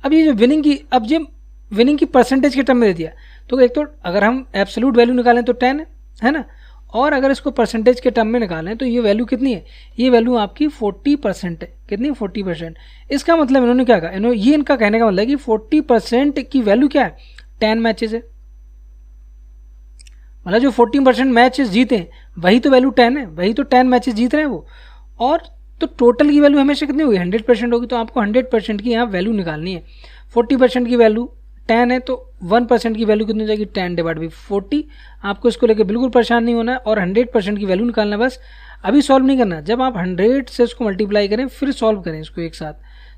अब ये जो विनिंग की, अब जब विनिंग की परसेंटेज के टर्म में दे दिया तो एक तो अगर हम एब्सोल्यूट वैल्यू निकालें तो 10 है ना, और अगर इसको परसेंटेज के टर्म में निकालें तो ये वैल्यू कितनी है, ये वैल्यू आपकी 40% है। कितनी 40%। इसका मतलब इन्होंने क्या कहा, ये इनका कहने का मतलब है कि 40% की वैल्यू क्या है, 10 मैचेस है, मतलब जो 14% मैचेस जीते वही तो वैल्यू 10 है, वही तो 10 मैचेस जीत रहे हैं वो, और तो टोटल की वैल्यू हमेशा कितनी होगी 100% होगी। तो आपको 100% की यहाँ वैल्यू निकालनी है। 40% की वैल्यू 10 है तो 1% की वैल्यू कितनी हो जाएगी, 10 डिवाइड बाई 40। आपको इसको लेकर बिल्कुल परेशान नहीं होना है, और 100% की वैल्यू निकालना है बस। अभी सॉल्व नहीं करना, जब आप 100 से इसको मल्टीप्लाई करें फिर सॉल्व करें इसको एक साथ।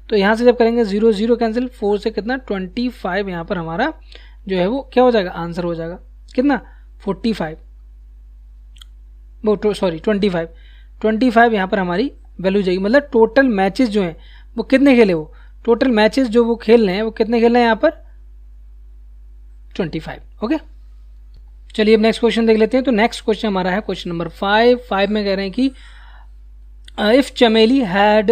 तो यहाँ से जब करेंगे 0 0 कैंसिल, 4 से कितना 25 यहाँ पर हमारा जो है वो क्या हो जाएगा, आंसर हो जाएगा कितना 45, वो सॉरी 25 यहाँ पर हमारी वैल्यू जाएगी। मतलब टोटल मैचेस जो हैं वो कितने खेले, वो टोटल मैचेस जो वो खेल रहे हैं वो कितने खेल रहे हैं यहाँ पर 25। ओके, चलिए अब नेक्स्ट क्वेश्चन देख लेते हैं। तो नेक्स्ट क्वेश्चन हमारा है क्वेश्चन नंबर 5 में कह रहे हैं कि if Chameli had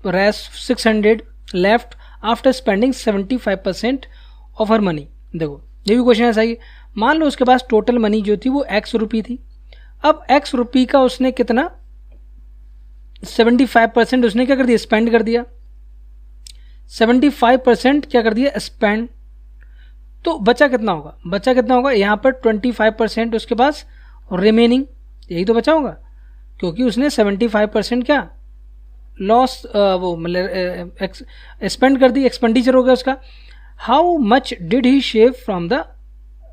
race 600 left after spending 75% of her money. देखो ये भी क्वेश्चन ऐसा ही, मान लो उसके पास टोटल मनी जो थी वो x रुपी थी। अब x रुपी का उसने कितना 75% उसने क्या कर दिया, स्पेंड कर दिया। 75% क्या कर दिया, स्पेंड। तो बचा कितना होगा, बचा कितना होगा यहाँ पर 25% उसके पास रिमेनिंग, यही तो बचा होगा, क्योंकि उसने 75% क्या लॉस वो मतलब स्पेंड कर दी, एक्सपेंडिचर हो गया उसका। How much did he save from the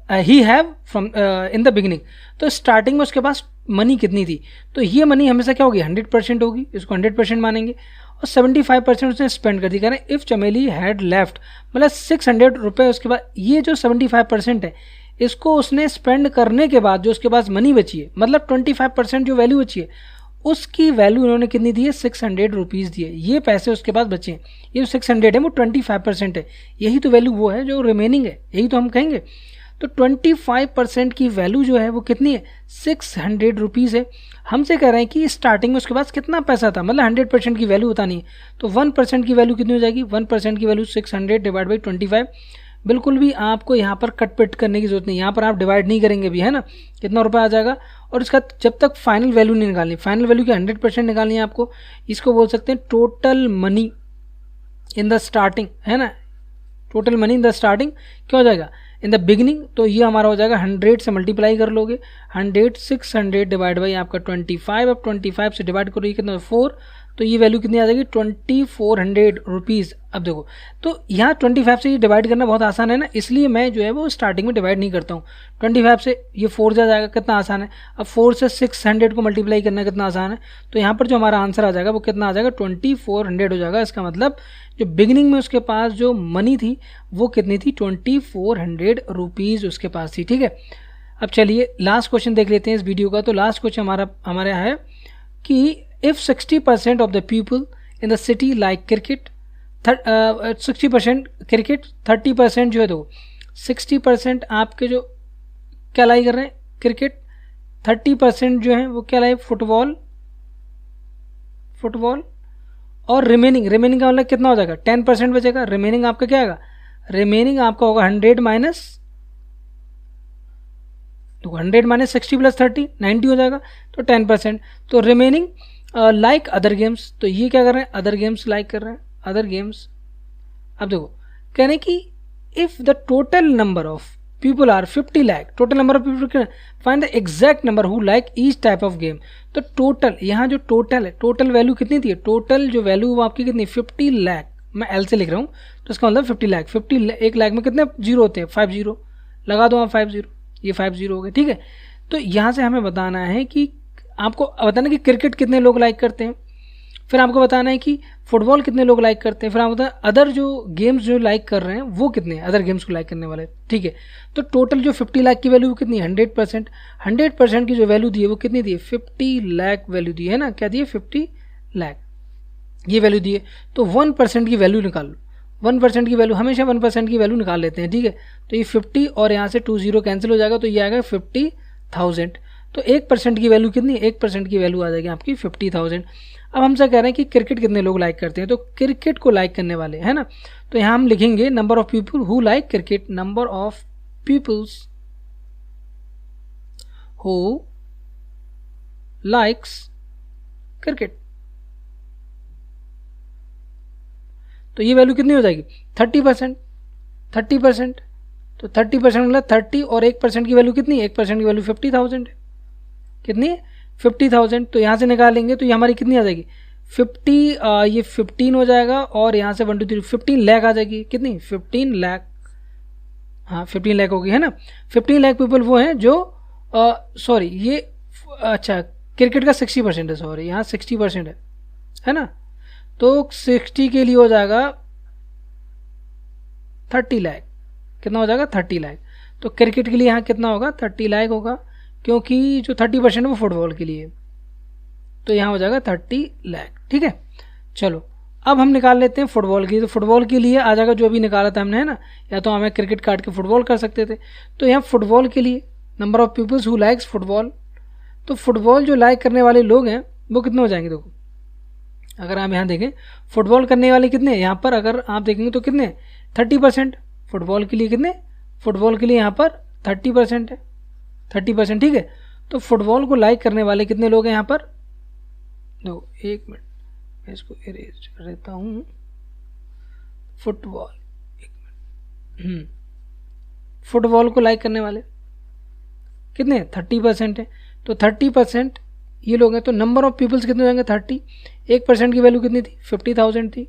he have from in the beginning. तो स्टार्टिंग में उसके पास मनी कितनी थी, तो ये मनी हमेशा क्या होगी 100% होगी, इसको 100% मानेंगे, और 75% उसने स्पेंड कर दी। कह रहे हैं इफ़ चमेली हैड लेफ्ट, मतलब 600 रुपये उसके बाद, ये जो 75% है इसको उसने स्पेंड करने के बाद जो उसके पास मनी बची है, मतलब 25% जो वैल्यू बची है उसकी वैल्यू उन्होंने कितनी दी है, 600 रुपीज़ दी है। ये पैसे उसके पास बचे हैं, ये जो 600 है वो 25% है, यही तो वैल्यू वो है जो रिमेनिंग है, यही तो हम कहेंगे। तो 25% की वैल्यू जो है वो कितनी है, 600 रुपीज़ है। हमसे कह रहे हैं कि स्टार्टिंग में उसके पास कितना पैसा था, मतलब 100% की वैल्यू बतानी है। तो 1% की वैल्यू कितनी हो जाएगी, 1% की वैल्यू 600 डिवाइड बाई 25। बिल्कुल भी आपको यहाँ पर कट पिट करने की जरूरत नहीं, यहाँ पर आप डिवाइड नहीं करेंगे भी, है ना, कितना रुपया आ जाएगा। और इसका जब तक फाइनल वैल्यू नहीं निकालनी, फाइनल वैल्यू की 100% निकालनी है आपको, इसको बोल सकते हैं total money in the starting, है ना, total money in the starting क्या हो जाएगा, इन द बिगिनिंग। तो ये हमारा हो जाएगा 100 से मल्टीप्लाई कर लोगे, 100 600 डिवाइड बाई आपका 25। अब 25 से डिवाइड करो, ये कितना 4, तो ये वैल्यू कितनी आ जाएगी 2400 रुपीज़। अब देखो तो यहाँ 25 से ये डिवाइड करना बहुत आसान है ना, इसलिए मैं जो है वो स्टार्टिंग में डिवाइड नहीं करता हूँ। 25 से ये 4 जा जाएगा, कितना आसान है। अब 4 से 600 को मल्टीप्लाई करना कितना आसान है। तो यहाँ पर जो हमारा आंसर आ जाएगा वो कितना आ जाएगा 2400 हो जाएगा। इसका मतलब जो बिगिनिंग में उसके पास जो मनी थी वो कितनी थी 2400 रुपीज़ उसके पास थी। ठीक है, अब चलिए लास्ट क्वेश्चन देख लेते हैं इस वीडियो का। तो लास्ट क्वेश्चन हमारा है कि if 60% of the people in the city like cricket, 60% cricket, 30% जो है तो 60% आपके जो क्या लाई कर रहे हैं, क्रिकेट। 30% जो है वो क्या लाई, फुटबॉल। और रिमेनिंग का मतलब कितना हो जाएगा, 10% बचेगा। रिमेनिंग आपका क्या आएगा, रिमेनिंग आपका होगा 100 माइनस 60 प्लस 30, 90 हो जाएगा, तो 10%। तो रिमेनिंग लाइक अदर गेम्स, तो ये क्या कर रहे हैं, अदर गेम्स लाइक कर रहे हैं, अदर गेम्स। अब देखो कह रहे हैं कि if the total number of people are 50 lakh, total number of people find the exact number who like each type of game. तो टोटल, यहाँ जो टोटल है, टोटल वैल्यू कितनी थी, टोटल जो वैल्यू वो आपकी कितनी, 50 लाख। मैं एल से लिख रहा हूँ, तो इसका मतलब 50 लाख। 1 लाख में कितने जीरो होते हैं, 5 जीरो लगा दो आप, 5 जीरो, ये 5 जीरो हो गए, ठीक है। तो यहाँ से हमें बताना है कि आपको बताना कि क्रिकेट कितने लोग लाइक करते हैं, फिर आपको बताना है कि फुटबॉल कितने लोग लाइक करते हैं, फिर आपको बताना अदर जो गेम्स जो लाइक कर रहे हैं वो कितने हैं, अदर गेम्स को लाइक करने वाले, ठीक है। तो टोटल जो 50 लाख की वैल्यू कितनी है, 100%। 100% की जो वैल्यू दी है वो कितनी दी है, 50 लाख वैल्यू दी है ना, क्या दी है, 50 लाख ये वैल्यू दी है। तो 1% की वैल्यू निकाल लो, 1% की वैल्यू, हमेशा 1% की वैल्यू निकाल लेते हैं, ठीक है। तो ये 50 और यहाँ से 20 कैंसिल हो जाएगा, तो ये आएगा 50,000। तो 1% की वैल्यू कितनी, 1% की वैल्यू आ जाएगी आपकी 50,000। अब हमसे कह रहे हैं कि क्रिकेट कितने लोग लाइक करते हैं, तो क्रिकेट को लाइक करने वाले है ना, तो यहाँ हम लिखेंगे number of people who like cricket, number of peoples who likes cricket. तो ये वैल्यू कितनी हो जाएगी, 30%। 30%, तो 30% मतलब 30 और 1% की वैल्यू कितनी, 1% की वैल्यू 50,000 है, कितनी है, 50,000। तो यहाँ से निकालेंगे तो ये हमारी कितनी आ जाएगी, 50, ये 15 हो जाएगा, और यहाँ से 1 2 3 15 लाख आ जाएगी, कितनी, 15 लाख, हाँ 15 लाख होगी, है ना। 15 लाख पीपल वो हैं जो सॉरी ये अच्छा क्रिकेट का 60% है, सॉरी यहाँ 60% है ना। तो 60 के लिए हो जाएगा 30 लाख, कितना हो जाएगा, 30 लाख। तो क्रिकेट के लिए यहाँ कितना होगा, 30 लाख होगा, क्योंकि जो 30% है वो फुटबॉल के लिए, तो यहाँ हो जाएगा 30 लाख, ठीक है। चलो अब हम निकाल लेते हैं फुटबॉल की, तो फुटबॉल के लिए आ जाएगा जो अभी निकाला था हमने, है ना, या तो हमें क्रिकेट काट के फुटबॉल कर सकते थे। तो यहाँ फुटबॉल के लिए number of peoples who likes football, तो फुटबॉल जो लाइक करने वाले लोग हैं वो कितने हो जाएंगे, देखो अगर आप यहाँ देखें फुटबॉल करने वाले कितने, यहाँ पर अगर आप देखेंगे तो कितने, 30%। फुटबॉल के लिए कितने, फुटबॉल के लिए यहाँ पर 30% है, 30%, ठीक है। तो फुटबॉल को लाइक करने वाले कितने लोग हैं यहाँ पर, दो एक मिनट मैं इसको इरेज कर देता हूँ, फुटबॉल, एक मिनट, फुटबॉल को लाइक करने वाले कितने, 30% है। तो 30% ये लोग हैं, तो नंबर ऑफ पीपल्स कितने हो जाएंगे, 30। 1% की वैल्यू कितनी थी, 50,000 थी,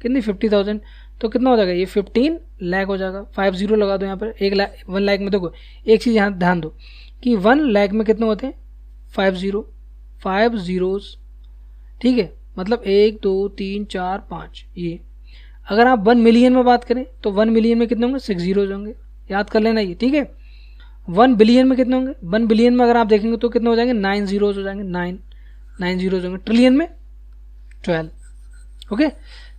कितनी, 50,000। तो कितना हो जाएगा, ये 15 लाख हो जाएगा, 50 लगा दो यहाँ पर। 1 लाख में देखो एक चीज़ यहाँ ध्यान दो कि 1 लाख में कितने होते हैं, 5 जीरोस, ठीक है, मतलब 1 2 3 4 5 ये। अगर आप 1 मिलियन में बात करें तो 1 मिलियन में कितने होंगे, 6 जीरोज होंगे, याद कर लेना ये, ठीक है। 1 बिलियन में कितने होंगे, 1 बिलियन में अगर आप देखेंगे तो कितने हो जाएंगे, 9 जीरोज हो जाएंगे, 9 जीरोज होंगे। ट्रिलियन में 12, ओके।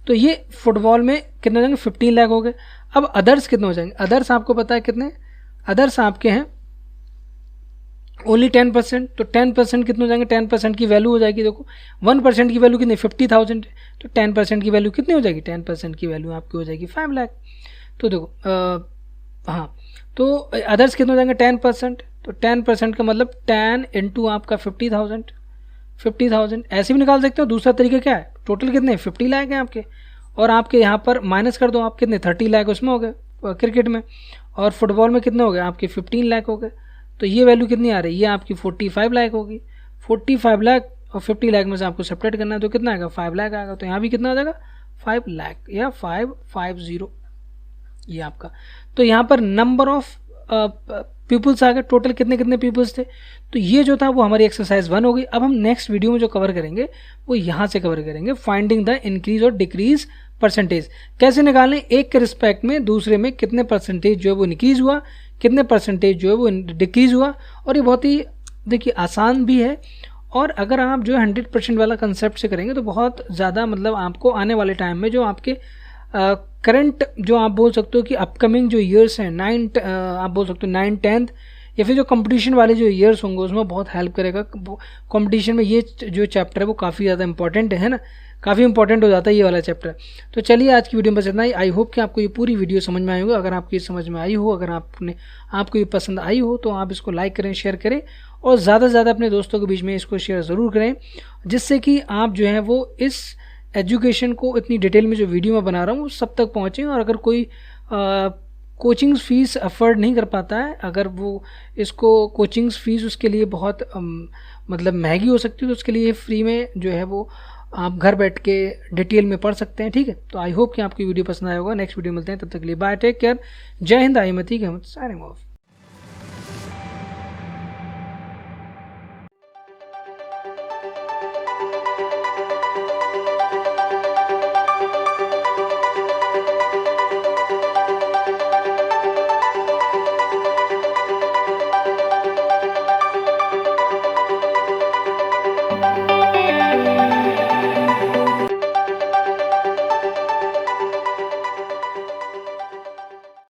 तो ये फुटबॉल में कितने हो जाएंगे, 15 लाख हो गए। अब अदर्स कितने हो जाएंगे, अदर्स आपको पता है कितने, अदर्स आपके हैं ओनली 10%। तो 10% कितने हो जाएंगे, 10% की वैल्यू हो जाएगी, देखो 1% की वैल्यू कितनी, 50,000 है, तो 10% की वैल्यू कितनी हो जाएगी, 10% की वैल्यू आपकी हो जाएगी 5 लाख। तो देखो हाँ, तो अदर्स कितने हो जाएंगे, 10%। तो 10% का मतलब 10 इंटू आपका 50,000 ऐसे भी निकाल सकते हो। दूसरा तरीका क्या है, टोटल कितने 50 लाख हैं आपके, और आपके यहाँ पर माइनस कर दो आप कितने, 30 लाख उसमें हो गए क्रिकेट में, और फुटबॉल में कितने हो गए आपके, 15 लाख हो गए। तो ये वैल्यू कितनी आ रही है, ये आपकी 45 लाख होगी। 45 लाख और 50 लाख में से आपको सेपरेट करना है, तो कितना आएगा, 5 लाख आएगा। तो यहाँ भी कितना आ जाएगा, 5 लाख या 550 ये आपका। तो यहाँ पर नंबर ऑफ पीपल्स आ गए, टोटल कितने कितने पीपल्स थे। तो ये जो था वो हमारी एक्सरसाइज 1 हो गई। अब हम नेक्स्ट वीडियो में जो कवर करेंगे वो यहाँ से कवर करेंगे, फाइंडिंग द इंक्रीज और डिक्रीज परसेंटेज, कैसे निकालें एक के रिस्पेक्ट में दूसरे में कितने परसेंटेज जो है वो इंक्रीज हुआ, कितने परसेंटेज जो है वो डिक्रीज हुआ। और ये बहुत ही देखिए आसान भी है, और अगर आप जो है 100% वाला कंसेप्ट से करेंगे तो बहुत ज़्यादा मतलब आपको आने वाले टाइम में जो आपके करंट जो आप बोल सकते हो कि अपकमिंग जो ईयर्स हैं, आप बोल सकते हो 9th 10th या फिर जो कंपटीशन वाले जो ईयर्स होंगे उसमें बहुत हेल्प करेगा। कंपटीशन में ये जो चैप्टर है वो काफ़ी ज़्यादा इंपॉर्टेंट है ना, काफ़ी इंपॉर्टेंट हो जाता है ये वाला चैप्टर। तो चलिए आज की वीडियो में बस इतना ही। आई होप कि आपको ये पूरी वीडियो समझ में आई होगी। अगर आपको ये समझ में आई हो, अगर आपको ये पसंद आई हो तो आप इसको लाइक करें, शेयर करें और ज़्यादा से ज़्यादा अपने दोस्तों के बीच में इसको शेयर ज़रूर करें, जिससे कि आप जो है वो इस एजुकेशन को इतनी डिटेल में जो वीडियो में बना रहा हूँ सब तक पहुँचें। और अगर कोई कोचिंग फ़ीस अफोर्ड नहीं कर पाता है, अगर वो इसको कोचिंग फ़ीस उसके लिए बहुत मतलब महंगी हो सकती है, तो उसके लिए फ्री में जो है वो आप घर बैठ के डिटेल में पढ़ सकते हैं। ठीक है, तो आई होप कि आपकी वीडियो पसंद आया होगा। नेक्स्ट वीडियो मिलते हैं, तब तक के लिए बाय, टेक केयर, जय हिंद, आई मती, साइनिंग ऑफ।